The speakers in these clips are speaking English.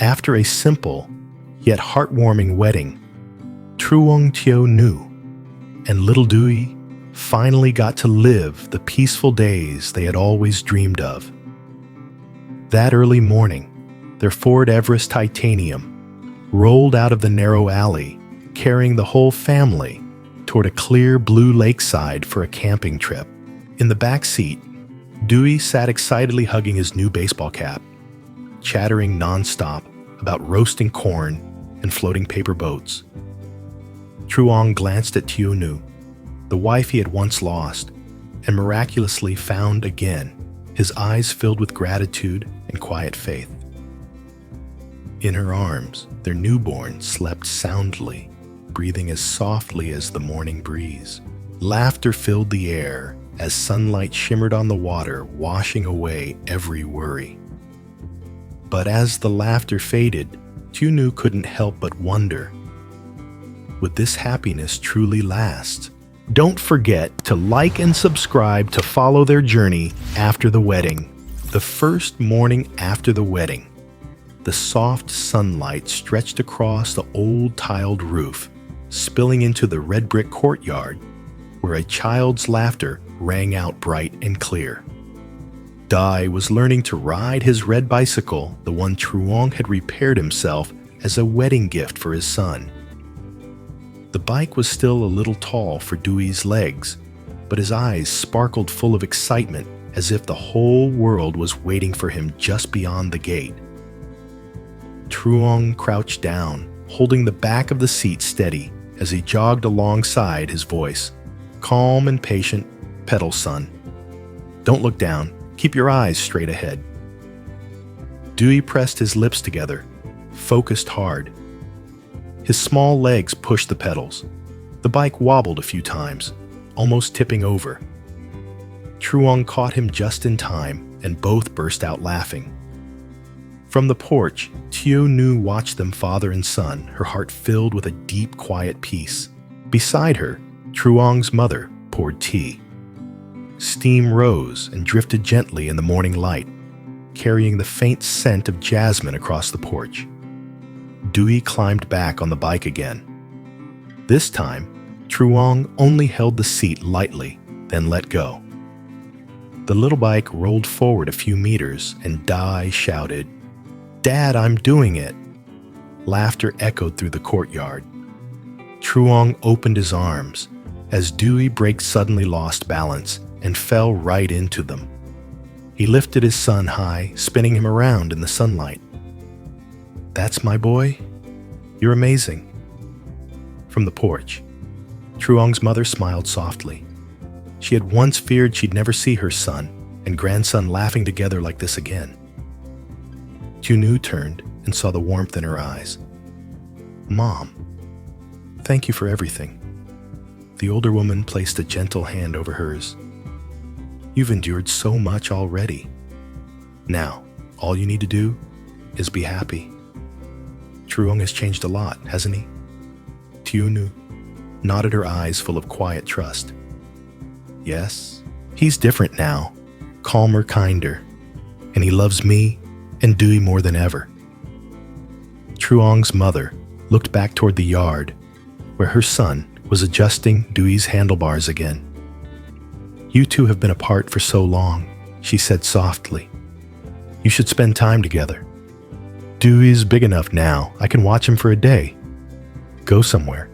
After a simple yet heartwarming wedding, Truong Tieu knew, and little Dewey finally got to live the peaceful days they had always dreamed of. That early morning, their Ford Everest Titanium rolled out of the narrow alley, carrying the whole family toward a clear blue lakeside for a camping trip. In the back seat, Dewey sat excitedly hugging his new baseball cap, chattering nonstop about roasting corn and floating paper boats. Truong glanced at Tieu Nu, the wife he had once lost and miraculously found again, his eyes filled with gratitude and quiet faith. In her arms, their newborn slept soundly, breathing as softly as the morning breeze. Laughter filled the air as sunlight shimmered on the water, washing away every worry. But as the laughter faded, Tieu Nu couldn't help but wonder, would this happiness truly last? Don't forget to like and subscribe to follow their journey after the wedding. The first morning after the wedding, the soft sunlight stretched across the old tiled roof, spilling into the red brick courtyard, where a child's laughter rang out bright and clear. Dai was learning to ride his red bicycle, the one Truong had repaired himself as a wedding gift for his son. The bike was still a little tall for Dewey's legs, but his eyes sparkled full of excitement, as if the whole world was waiting for him just beyond the gate. Truong crouched down, holding the back of the seat steady as he jogged alongside, his voice calm and patient. Pedal, son. Don't look down. Keep your eyes straight ahead. Dewey pressed his lips together, focused hard. His small legs pushed the pedals. The bike wobbled a few times, almost tipping over. Truong caught him just in time, and both burst out laughing. From the porch, Tieu Nu watched them father and son, her heart filled with a deep, quiet peace. Beside her, Truong's mother poured tea. Steam rose and drifted gently in the morning light, carrying the faint scent of jasmine across the porch. Dewey climbed back on the bike again. This time, Truong only held the seat lightly, then let go. The little bike rolled forward a few meters, and Dai shouted, "Dad, I'm doing it!" Laughter echoed through the courtyard. Truong opened his arms as Dewey braked suddenly lost balance and fell right into them. He lifted his son high, spinning him around in the sunlight. "That's my boy? You're amazing." From the porch, Truong's mother smiled softly. She had once feared she'd never see her son and grandson laughing together like this again. Tieu Nu turned and saw the warmth in her eyes. "Mom, thank you for everything." The older woman placed a gentle hand over hers. "You've endured so much already. Now, all you need to do is be happy." Truong has changed a lot, hasn't he? Tieu Nu nodded, her eyes full of quiet trust. "Yes, he's different now, calmer, kinder, and he loves me and Dewey more than ever." Truong's mother looked back toward the yard, where her son was adjusting Dewey's handlebars again. "You two have been apart for so long," she said softly. "You should spend time together. Dewey's big enough now, I can watch him for a day. Go somewhere,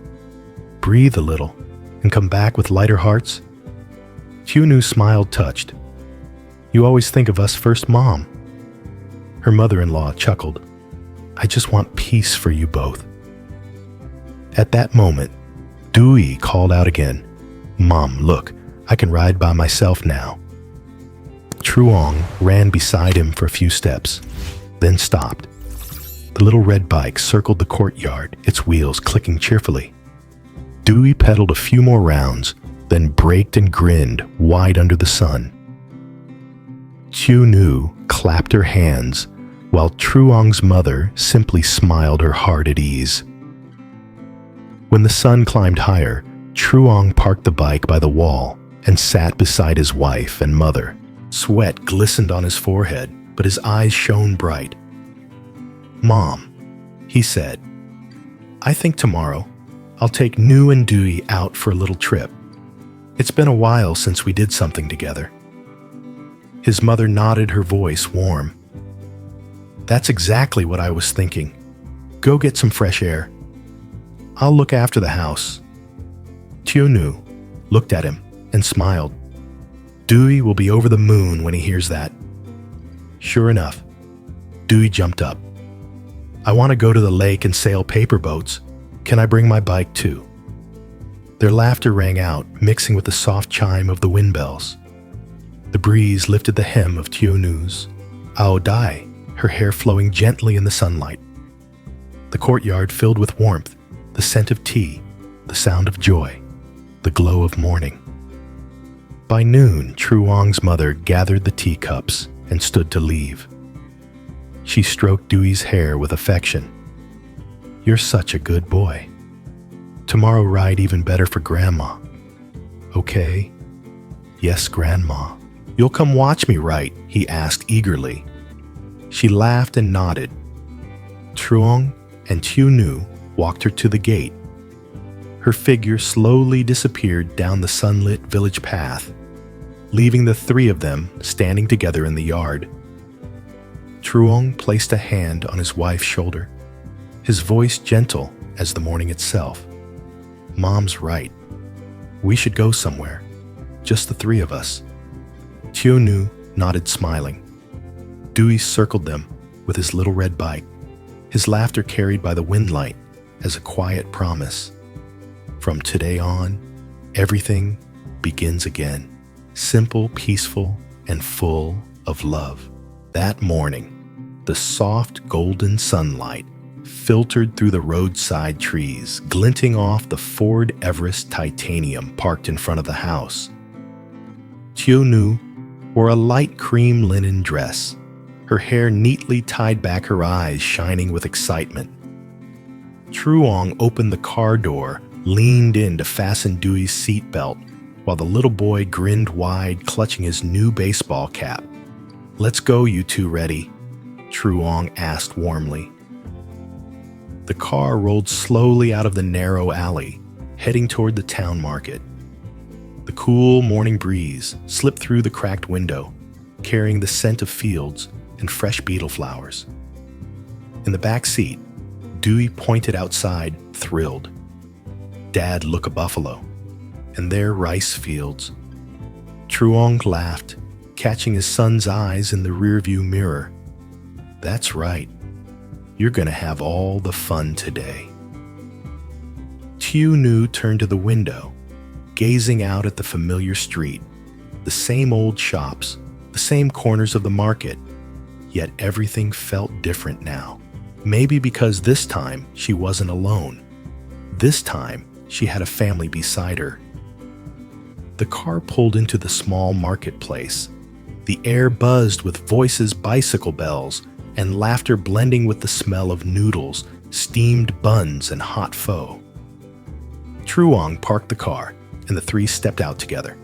breathe a little, and come back with lighter hearts." Tieu Nu smiled, touched. "You always think of us first, Mom." Her mother-in-law chuckled. "I just want peace for you both." At that moment, Dewey called out again, "Mom, look, I can ride by myself now." Truong ran beside him for a few steps, then stopped. The little red bike circled the courtyard, its wheels clicking cheerfully. Dewey pedaled a few more rounds, then braked and grinned wide under the sun. Tieu Nu clapped her hands, while Truong's mother simply smiled her heart at ease. When the sun climbed higher, Truong parked the bike by the wall and sat beside his wife and mother. Sweat glistened on his forehead, but his eyes shone bright. "Mom," he said, "I think tomorrow I'll take Nu and Dewey out for a little trip. It's been a while since we did something together." His mother nodded, her voice warm. "That's exactly what I was thinking. Go get some fresh air. I'll look after the house." Tieu looked at him and smiled. "Dewey will be over the moon when he hears that." Sure enough, Dewey jumped up. "I want to go to the lake and sail paper boats. Can I bring my bike too?" Their laughter rang out, mixing with the soft chime of the wind bells. The breeze lifted the hem of Tieu's aodai, her hair flowing gently in the sunlight. The courtyard filled with warmth, the scent of tea, the sound of joy, the glow of morning. By noon, Truong's mother gathered the teacups and stood to leave. She stroked Dewey's hair with affection. "You're such a good boy. Tomorrow ride even better for Grandma. Okay?" "Yes, Grandma." "You'll come watch me ride?" he asked eagerly. She laughed and nodded. Truong and Tieu walked her to the gate. Her figure slowly disappeared down the sunlit village path, leaving the three of them standing together in the yard. Truong placed a hand on his wife's shoulder, his voice gentle as the morning itself. "Mom's right. We should go somewhere, just the three of us." Tieu nodded, smiling. Dewey circled them with his little red bike, his laughter carried by the windlight as a quiet promise. From today on, everything begins again, simple, peaceful, and full of love. That morning, the soft golden sunlight filtered through the roadside trees, glinting off the Ford Everest Titanium parked in front of the house. Tieu wore a light cream linen dress, her hair neatly tied back, her eyes shining with excitement. Truong opened the car door, leaned in to fasten Dewey's seatbelt, while the little boy grinned wide, clutching his new baseball cap. "Let's go, you two ready?" Truong asked warmly. The car rolled slowly out of the narrow alley, heading toward the town market. The cool morning breeze slipped through the cracked window, carrying the scent of fields and fresh beetle flowers. In the back seat, Dewey pointed outside, thrilled. Dad, look, a buffalo. And there, rice fields. Truong laughed, catching his son's eyes in the rearview mirror. "That's right. You're going to have all the fun today." Tieu turned to the window, gazing out at the familiar street, the same old shops, the same corners of the market, yet everything felt different now. Maybe because this time she wasn't alone. This time she had a family beside her. The car pulled into the small marketplace. The air buzzed with voices, bicycle bells, and laughter blending with the smell of noodles, steamed buns, and hot pho. Truong parked the car, and the three stepped out together.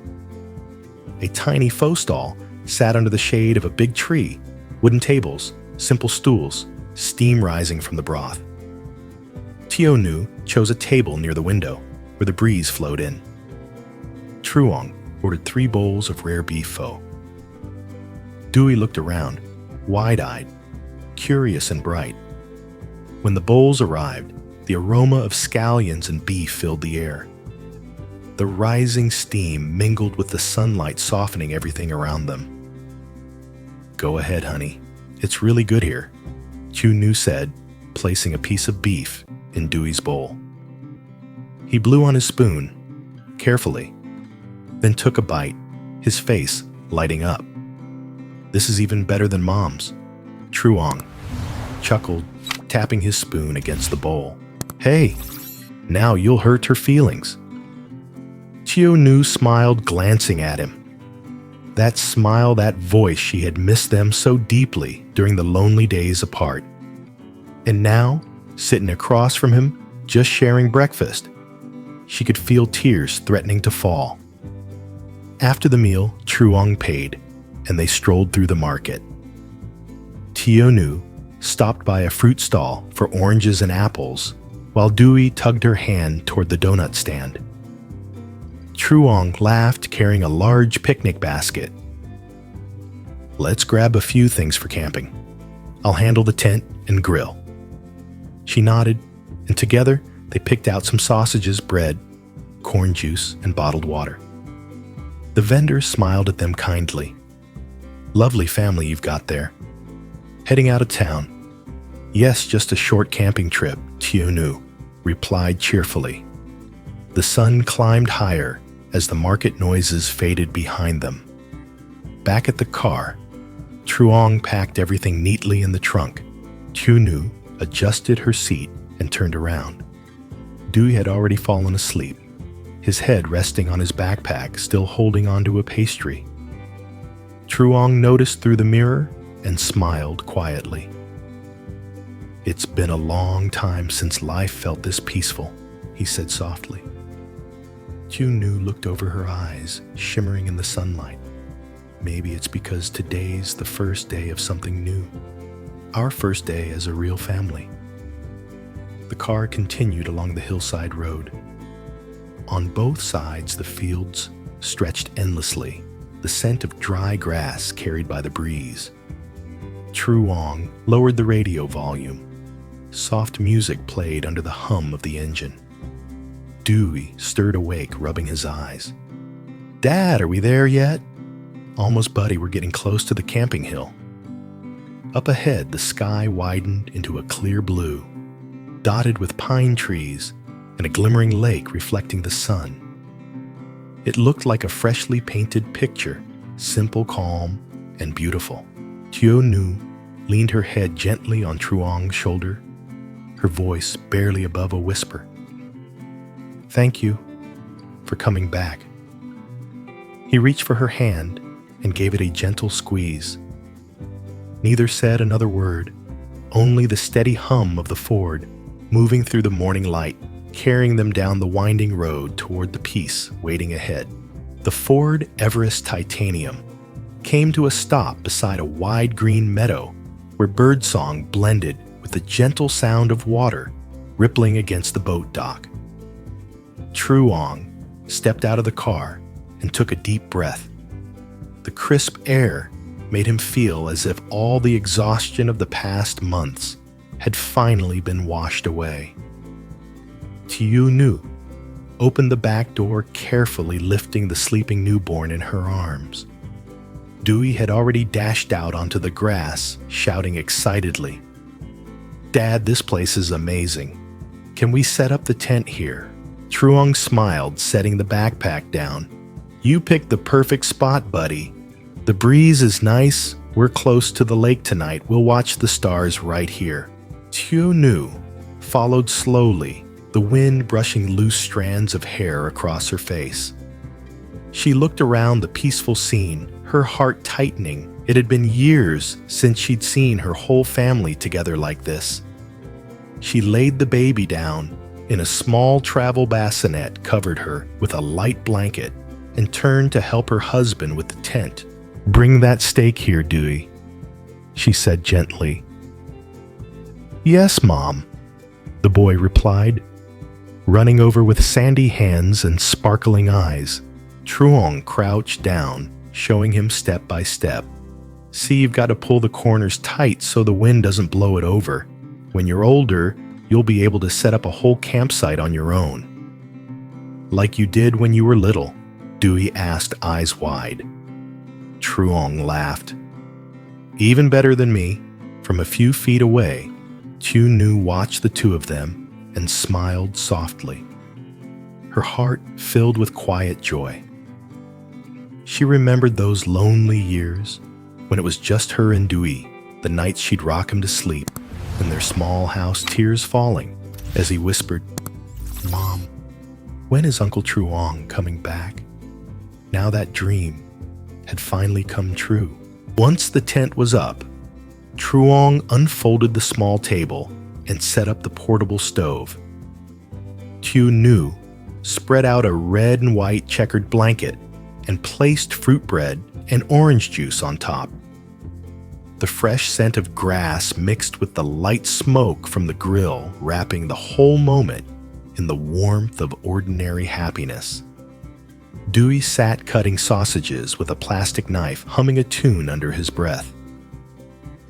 A tiny pho stall sat under the shade of a big tree, wooden tables, simple stools, steam rising from the broth. Tieu chose a table near the window, where the breeze flowed in. Truong ordered 3 bowls of rare beef pho. Dewey looked around, wide-eyed, curious and bright. When the bowls arrived, the aroma of scallions and beef filled the air. The rising steam mingled with the sunlight, softening everything around them. "Go ahead, honey. It's really good here," Tieu said, placing a piece of beef in Dewey's bowl. He blew on his spoon, carefully, then took a bite, his face lighting up. "This is even better than Mom's," Truong chuckled, tapping his spoon against the bowl. "Hey, now you'll hurt her feelings." Tieu smiled, glancing at him. That smile, that voice, she had missed them so deeply during the lonely days apart. And now, sitting across from him, just sharing breakfast, she could feel tears threatening to fall. After the meal, Truong paid, and they strolled through the market. Tieu stopped by a fruit stall for oranges and apples, while Dewey tugged her hand toward the donut stand. Truong laughed, carrying a large picnic basket. "Let's grab a few things for camping. I'll handle the tent and grill." She nodded, and together they picked out some sausages, bread, corn juice, and bottled water. The vendor smiled at them kindly. "Lovely family you've got there. Heading out of town?" "Yes, just a short camping trip," Tieu replied cheerfully. The sun climbed higher as the market noises faded behind them. Back at the car, Truong packed everything neatly in the trunk. Tieu adjusted her seat and turned around. Dewey had already fallen asleep, his head resting on his backpack, still holding onto a pastry. Truong noticed through the mirror and smiled quietly. "It's been a long time since life felt this peaceful," he said softly. Tieu looked over her eyes, shimmering in the sunlight. "Maybe it's because today's the first day of something new. Our first day as a real family." The car continued along the hillside road. On both sides, the fields stretched endlessly, the scent of dry grass carried by the breeze. Truong lowered the radio volume. Soft music played under the hum of the engine. Dewey stirred awake, rubbing his eyes. "Dad, are we there yet?" "Almost, buddy. We're getting close to the camping hill." Up ahead, the sky widened into a clear blue, dotted with pine trees and a glimmering lake reflecting the sun. It looked like a freshly painted picture, simple, calm, and beautiful. Tieu leaned her head gently on Truong's shoulder, her voice barely above a whisper. "Thank you for coming back." He reached for her hand and gave it a gentle squeeze. Neither said another word, only the steady hum of the Ford moving through the morning light, carrying them down the winding road toward the peace waiting ahead. The Ford Everest Titanium came to a stop beside a wide green meadow where birdsong blended with the gentle sound of water rippling against the boat dock. Truong stepped out of the car and took a deep breath. The crisp air made him feel as if all the exhaustion of the past months had finally been washed away. Tieu opened the back door, carefully lifting the sleeping newborn in her arms. Dewey had already dashed out onto the grass, shouting excitedly, "Dad, this place is amazing. Can we set up the tent here?" Truong smiled, setting the backpack down. "You picked the perfect spot, buddy. The breeze is nice. We're close to the lake tonight. We'll watch the stars right here." Tieu followed slowly, the wind brushing loose strands of hair across her face. She looked around the peaceful scene, her heart tightening. It had been years since she'd seen her whole family together like this. She laid the baby down in a small travel bassinet, covered her with a light blanket, and turned to help her husband with the tent. "Bring that steak here, Dewey," she said gently. "Yes, Mom," the boy replied, running over with sandy hands and sparkling eyes. Truong crouched down, showing him step by step. "See, you've got to pull the corners tight so the wind doesn't blow it over. When you're older, you'll be able to set up a whole campsite on your own." "Like you did when you were little?" Dewey asked, eyes wide. Truong laughed. "Even better than me." From a few feet away, Tieu watched the two of them and smiled softly, her heart filled with quiet joy. She remembered those lonely years when it was just her and Dewey, the nights she'd rock him to sleep in their small house, tears falling as he whispered, "Mom, when is Uncle Truong coming back?" Now that dream had finally come true. Once the tent was up, Truong unfolded the small table and set up the portable stove. Tieu spread out a red and white checkered blanket and placed fruit bread and orange juice on top. the fresh scent of grass mixed with the light smoke from the grill, wrapping the whole moment in the warmth of ordinary happiness. Dewey sat cutting sausages with a plastic knife, humming a tune under his breath.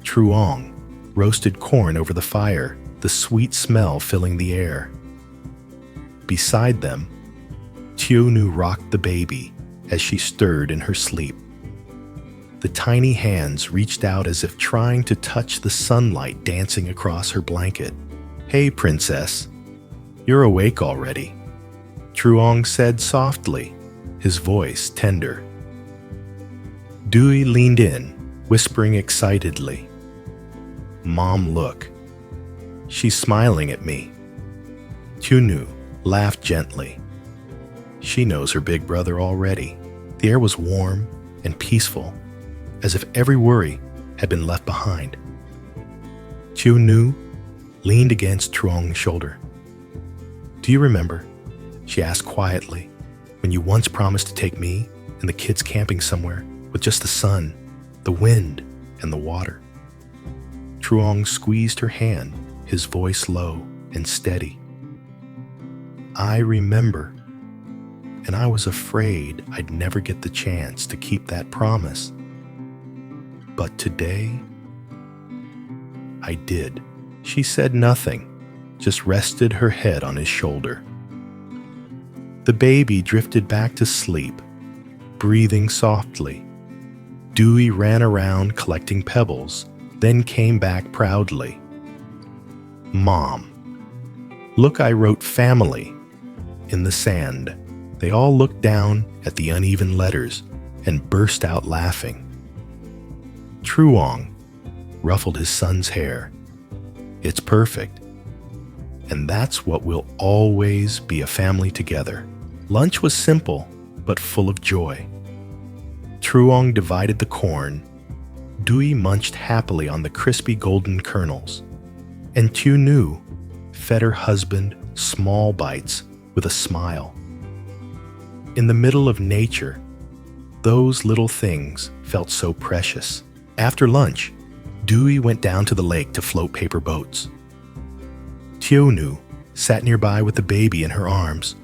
Truong roasted corn over the fire, the sweet smell filling the air. Beside them, Tieu rocked the baby as she stirred in her sleep. The tiny hands reached out as if trying to touch the sunlight dancing across her blanket. "Hey, princess, you're awake already," Truong said softly, his voice tender. Dewey leaned in, whispering excitedly, "Mom, look. She's smiling at me." Tieu laughed gently. She knows her big brother already. The air was warm and peaceful, as if every worry had been left behind. Tieu leaned against Truong's shoulder. "Do you remember," she asked quietly, "when you once promised to take me and the kids camping somewhere with just the sun, the wind, and the water?" Truong squeezed her hand, his voice low and steady. "I remember, and I was afraid I'd never get the chance to keep that promise. But today, I did." She said nothing, just rested her head on his shoulder. The baby drifted back to sleep, breathing softly. Dewey ran around collecting pebbles, then came back proudly. "Mom, look, I wrote family in the sand." They all looked down at the uneven letters and burst out laughing. Truong ruffled his son's hair. "It's perfect. And that's what we'll always be, a family together." Lunch was simple, but full of joy. Truong divided the corn. Dewey munched happily on the crispy golden kernels. And Tieu fed her husband small bites with a smile. In the middle of nature, those little things felt so precious. After lunch, Dewey went down to the lake to float paper boats. Tieu sat nearby with the baby in her arms,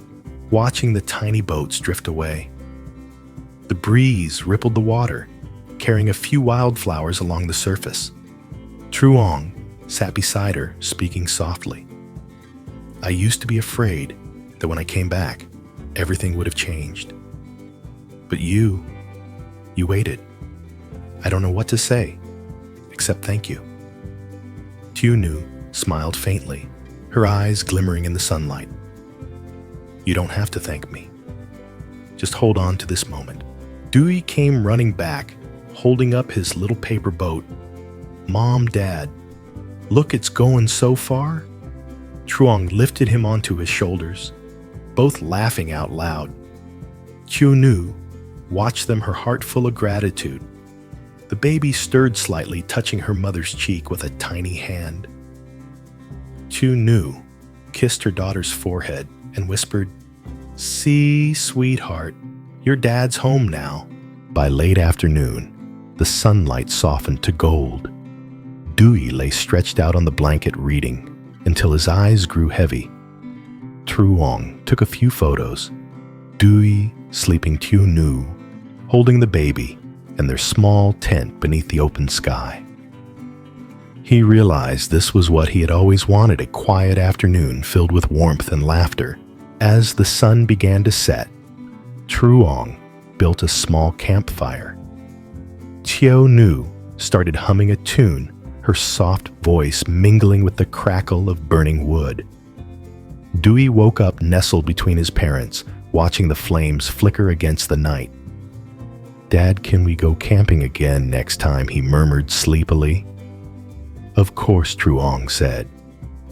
watching the tiny boats drift away. The breeze rippled the water, carrying a few wildflowers along the surface. Truong sat beside her, speaking softly. "I used to be afraid that when I came back, everything would have changed. But you waited. I don't know what to say, except thank you." Tieu smiled faintly, her eyes glimmering in the sunlight. "You don't have to thank me. Just hold on to this moment." Dewey came running back, holding up his little paper boat. "Mom, Dad, look, it's going so far." Truong lifted him onto his shoulders, both laughing out loud. Tieu watched them, her heart full of gratitude. The baby stirred slightly, touching her mother's cheek with a tiny hand. Tieu kissed her daughter's forehead and whispered, "See, sweetheart, your dad's home now." By late afternoon, the sunlight softened to gold. Dewey lay stretched out on the blanket reading until his eyes grew heavy. Truong took a few photos. Dewey sleeping, Tieu holding the baby, and their small tent beneath the open sky. He realized this was what he had always wanted, a quiet afternoon filled with warmth and laughter. As the sun began to set, Truong built a small campfire. Tieu started humming a tune, her soft voice mingling with the crackle of burning wood. Dewey woke up nestled between his parents, watching the flames flicker against the night. "Dad, can we go camping again next time?" he murmured sleepily. "Of course," Truong said.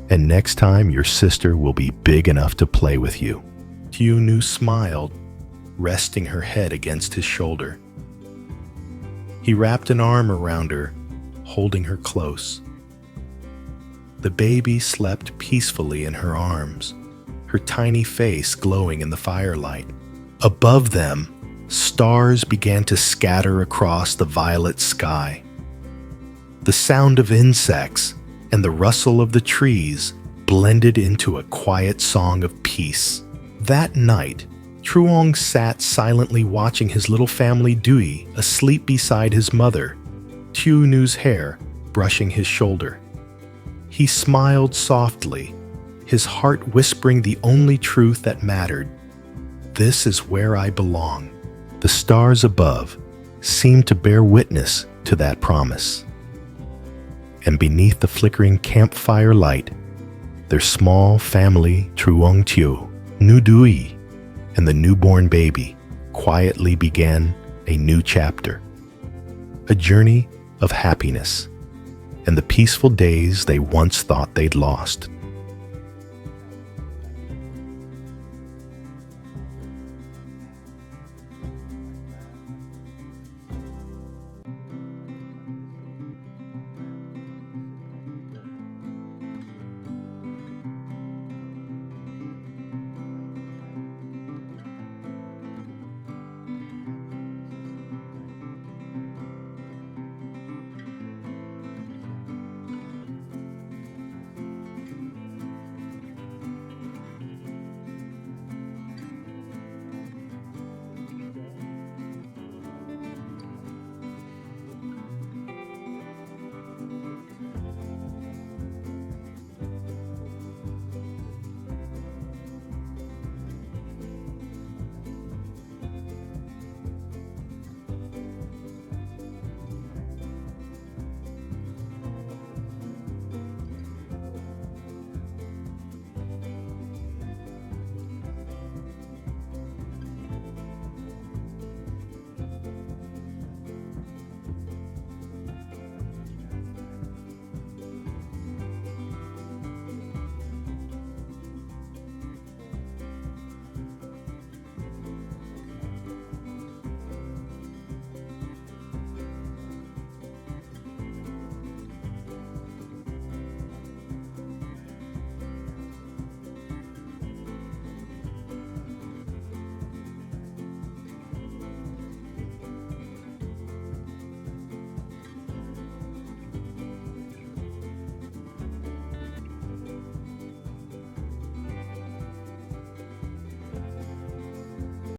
"And next time your sister will be big enough to play with you." Tieu smiled, resting her head against his shoulder. He wrapped an arm around her, holding her close. The baby slept peacefully in her arms, her tiny face glowing in the firelight. Above them, stars began to scatter across the violet sky. The sound of insects and the rustle of the trees blended into a quiet song of peace. That night, Truong sat silently watching his little family Dewey asleep beside his mother, Tieu's hair brushing his shoulder. He smiled softly, his heart whispering the only truth that mattered. This is where I belong. The stars above seemed to bear witness to that promise. And beneath the flickering campfire light, their small family, Truong Tieu, Nu Dewey, and the newborn baby quietly began a new chapter. A journey of happiness and the peaceful days they once thought they'd lost.